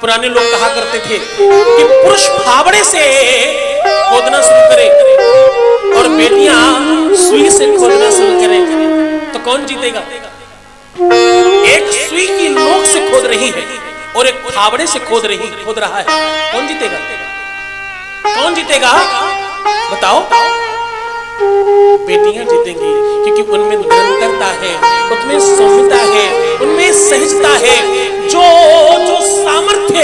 पुराने लोग कहा करते थे कि पुरुष फावड़े से खोदना शुरू करे और बेटियां सुई से खोदना शुरू करें, तो कौन जीतेगा? एक सुई की नोक से खोद रही है और एक फावड़े से खोद रहा है, कौन जीतेगा? कौन जीतेगा बताओ? बेटियां जीतेंगी, क्योंकि उनमें निरंतरता है, उनमें सौम्यता है, उनमें सहजता है। जो सामर्थ्य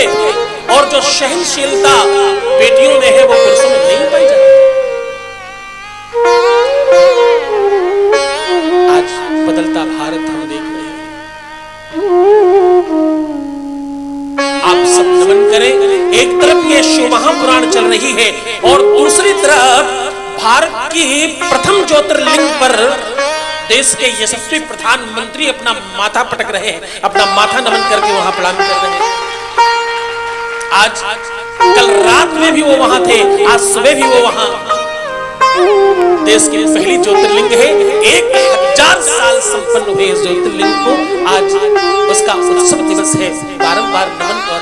और जो सहनशीलता बेटियों में है वो पुरुषों में नहीं पाई जाती। आज बदलता भारत हम देख रहे हैं। आप सब नमन करें। एक तरफ ये शिव महापुराण चल रही है और दूसरी तरफ भारत की प्रथम ज्योतिर्लिंग पर देश के यशस्वी प्रधानमंत्री अपना माथा पटक रहे हैं, अपना माथा नमन करके वहां प्रणाम कर रहे हैं। आज कल रात में भी वो वहां थे, आज सुबह भी वो वहां। देश की पहली ज्योतिर्लिंग है, 1000 साल संपन्न हुए इस ज्योतिर्लिंग को, आज उसका उत्सव दिवस है। बारंबार नमन और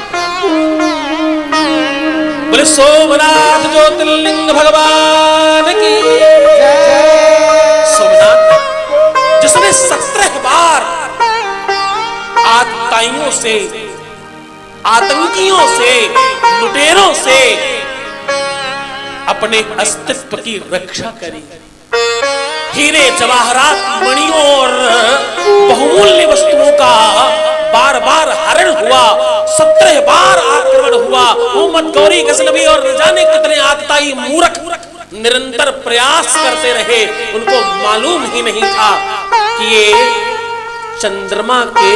बोले सोमनाथ ज्योतिर्लिंग भगवान की सोमनाथ जिसने 17 बार आतताइयों से, आतंकियों से, लुटेरों से अपने अस्तित्व की रक्षा करी। हीरे जवाहरात मणियों और बहुमूल्य वस्तुओं का बार बार हरण हुआ, 17 बार आक्रमण हुआ। मोहम्मद गौरी गजनवी और न जाने कितने आतताई मूर्ख निरंतर प्रयास करते रहे। उनको मालूम ही नहीं था कि ये चंद्रमा के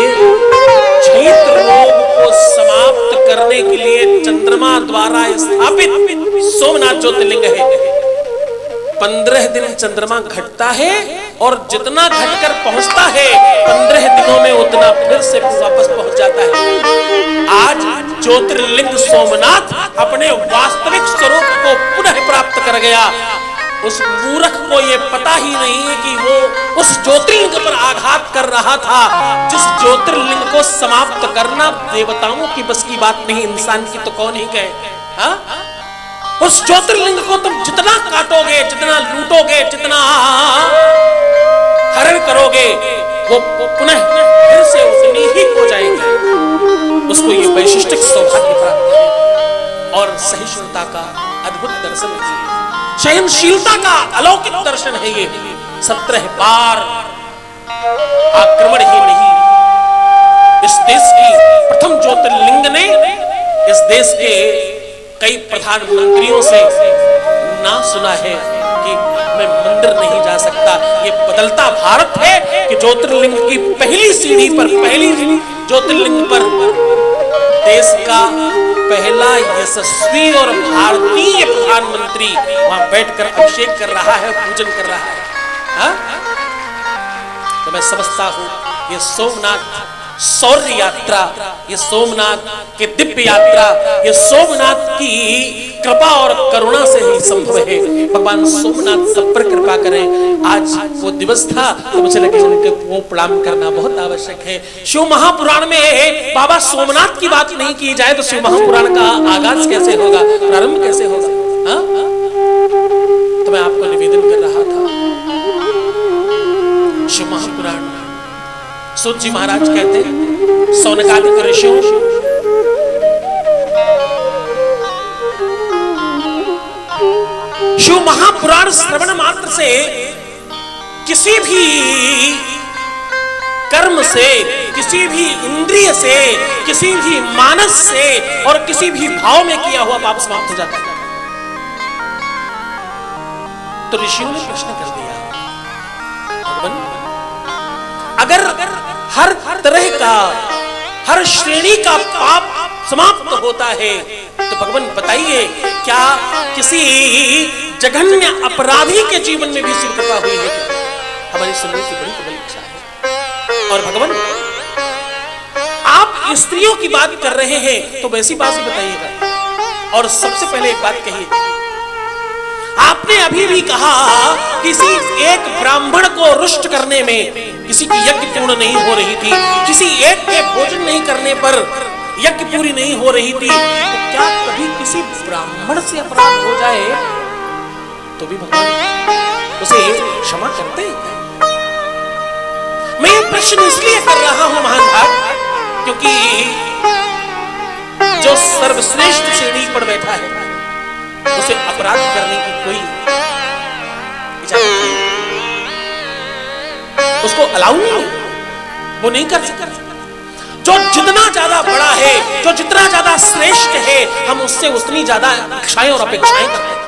क्षेत्र रोग को समाप्त करने के लिए चंद्रमा द्वारा स्थापित सोमनाथ ज्योतिर्लिंग है। 15 दिन चंद्रमा घटता है और जितना घटकर पहुंचता है 15 दिनों में उतना फिर से वापस पहुंच जाता है। आज ज्योतिर्लिंग सोमनाथ अपने वास्तविक स्वरूप को पुनः प्राप्त कर गया। उस मूर्ख को यह पता ही नहीं है कि वो उस ज्योतिर्लिंग पर आघात कर रहा था, जिस ज्योतिर्लिंग को समाप्त करना देवताओं की बस की बात नहीं, इंसान की तो कौन ही कहे। हाँ? उस ज्योतिर्लिंग को तुम जितना काटोगे, जितना लूटोगे, जितना हरण करोगे, वो पुनः फिर से उतनी ही हो जाएगी। उसको ये वैशिष्टिक सौभाग्य प्राप्त है और सहिष्णुता का अद्भुत दर्शन है, सहनशीलता का अलौकिक दर्शन है। ये 17 बार आक्रमण ही नहीं, इस देश की प्रथम ज्योतिर्लिंग ने इस देश के कई प्रधानमंत्रियों से ना सुना है कि मैं मंदिर नहीं जा सकता। ये बदलता भारत है कि ज्योतिर्लिंग की पहली सीढ़ी पर, पहली ज्योतिर्लिंग पर देश का पहला यशस्वी और भारतीय प्रधानमंत्री वहां बैठकर अभिषेक कर रहा है, पूजन कर रहा है। हा? तो मैं समझता हूं ये सोमनाथ शौर्य यात्रा, ये सोमनाथ की दिव्य यात्रा, ये सोमनाथ की कृपा और करुणा से ही संभव है। भगवान सोमनाथ सब पर कृपा करें। आज वो दिवस था तो मुझे लगे उनके वो प्रणाम करना बहुत आवश्यक है। शिव महापुराण में बाबा सोमनाथ की बात नहीं की जाए तो शिव महापुराण का आगाज कैसे होगा, प्रारंभ कैसे होगा? हाँ? तो मैं आपको निवेदन कर रहा था, शिव महापुराण सूत जी महाराज कहते हैं, सौनकादिक ऋषियों शिव महापुराण श्रवण मात्र से किसी भी कर्म से, किसी भी इंद्रिय से, किसी भी मानस से और किसी भी भाव में किया हुआ पाप समाप्त हो जाता है। तो ऋषियों ने प्रश्न कर दिया, अगर हर तरह का, हर श्रेणी का पाप समाप्त होता है तो भगवान बताइए क्या किसी जघन्य अपराधी के जीवन में भी शिव कृपा हुई है? हमारी सुनने की बड़ी प्रबल इच्छा है। और भगवान आप स्त्रियों की बात कर रहे हैं तो वैसी बात ही बताइएगा। और सबसे पहले एक बात कही, आपने अभी भी कहा किसी एक ब्राह्मण को रुष्ट करने में किसी की यज्ञ पूर्ण नहीं हो रही थी, किसी एक के भोजन नहीं करने पर यज्ञ पूरी नहीं हो रही थी, तो क्या कभी किसी ब्राह्मण से अपराध हो जाए तो भी भगवान उसे क्षमा करते हैं? मैं ये प्रश्न इसलिए कर रहा हूं महान भाग, क्योंकि जो सर्वश्रेष्ठ श्रेणी पर बैठा है उसे अपराध करने की कोई इजाजत नहीं, उसको अलाउ नहीं, वो नहीं कर सकता। जो जितना ज्यादा बड़ा है, जो जितना ज्यादा श्रेष्ठ है, हम उससे उतनी ज्यादा इच्छाएं और अपेक्षाएं करते हैं।